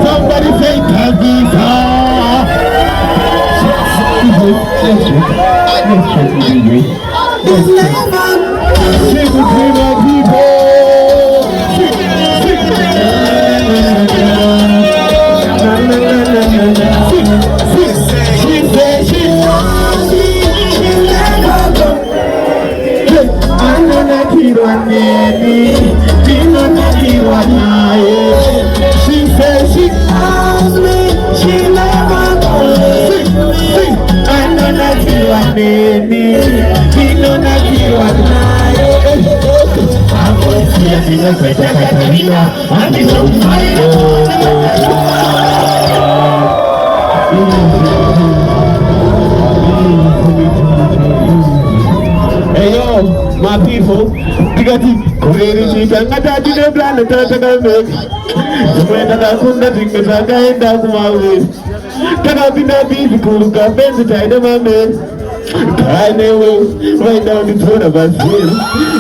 Somebody say Tabitha. Sing between the people. She says she loves me, she never goes. I know that you are me, he know that you are mine. I'm going to see a thing like Catalina, and it's on fire. Hey yo, my people, Tigati, Kureri Chitangata, Tina Plan, the Tataga Milk. The Meta Kunda Tingasaga and Dakumawi. Takabina Bibi Kuruka, Benz, Tinaman. Right down the throat of us here.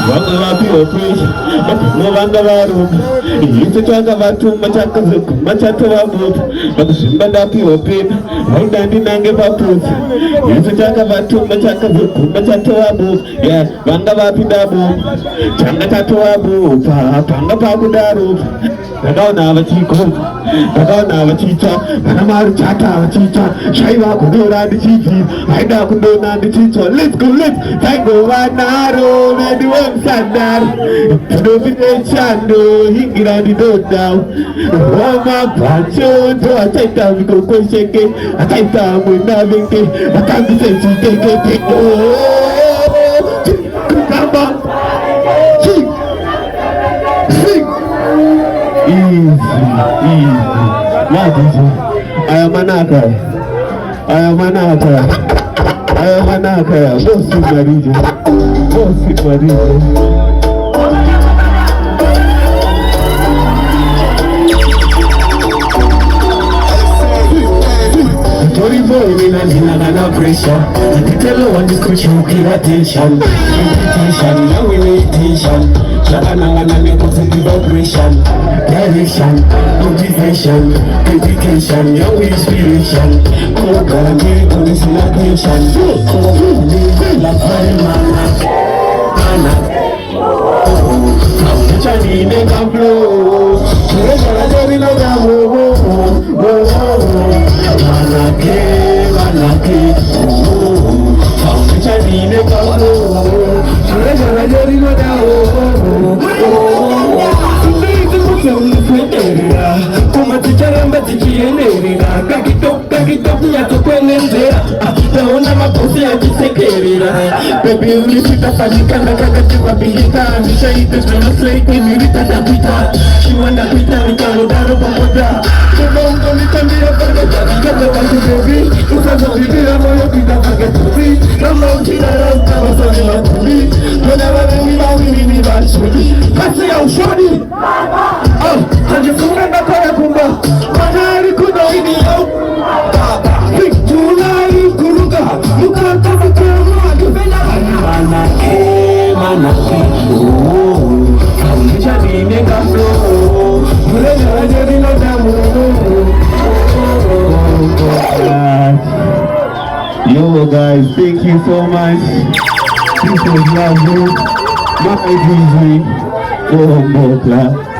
Wangalapi or fish, but no Wangavaru. He used to talk about too much boat, but the Simbadapi or pin, right down the Nangava proof. He used to talk about too much boat, yeah, Wangavapi Dabu, Changatatuabu, Pangapakudaru. Tagana Chico, Tagana Chicha, Panama Chata, Chicha, Shaiva Kudura, the Chichi, Haida Kuduna, the Chicho, let's go, Tango Vanaro, and the one Sandar, Tobin Chando, Hingira the door down, Roma Pancho, to a take down, we go shake it, a take down with nothing, a can't say she take it, oh, come on. Easy. What is it? I am an actor. Most in my region. Tori boy, we not in an operation. And tell her what the coach you give attention. Invitation, now we need attention. Shabana make positive vibration. Direction, motivation, dedication, young inspiration. Oh God, give police in attention. Oh, la mana. Oh, Chani nega flow. Chani nega Manake. Oh, Chani nega Kuma ticharamba tichienderera kakitoki yatokwenenzera taona makosi yachisekerera bebi ulipita panikana kakatikwabilika nishaite zvonoseikemiritadapita shiwandapita mikalodaro pamoja unaungolitambira paketavikatakantu bebi usazovivira moyo kuita paketuri kama uchidara ukavasani maturi kona vanani vawirimi vashudi kasi ya ushodi Tajifunga nakaya kumba Manari kudoini yau Tulai kuruga Mukata fikirma Kivena Manake Kaunisha dine kamlo Murena rajari na damu Yo guys, thank you so much. This was lovely. My Disney. Oh,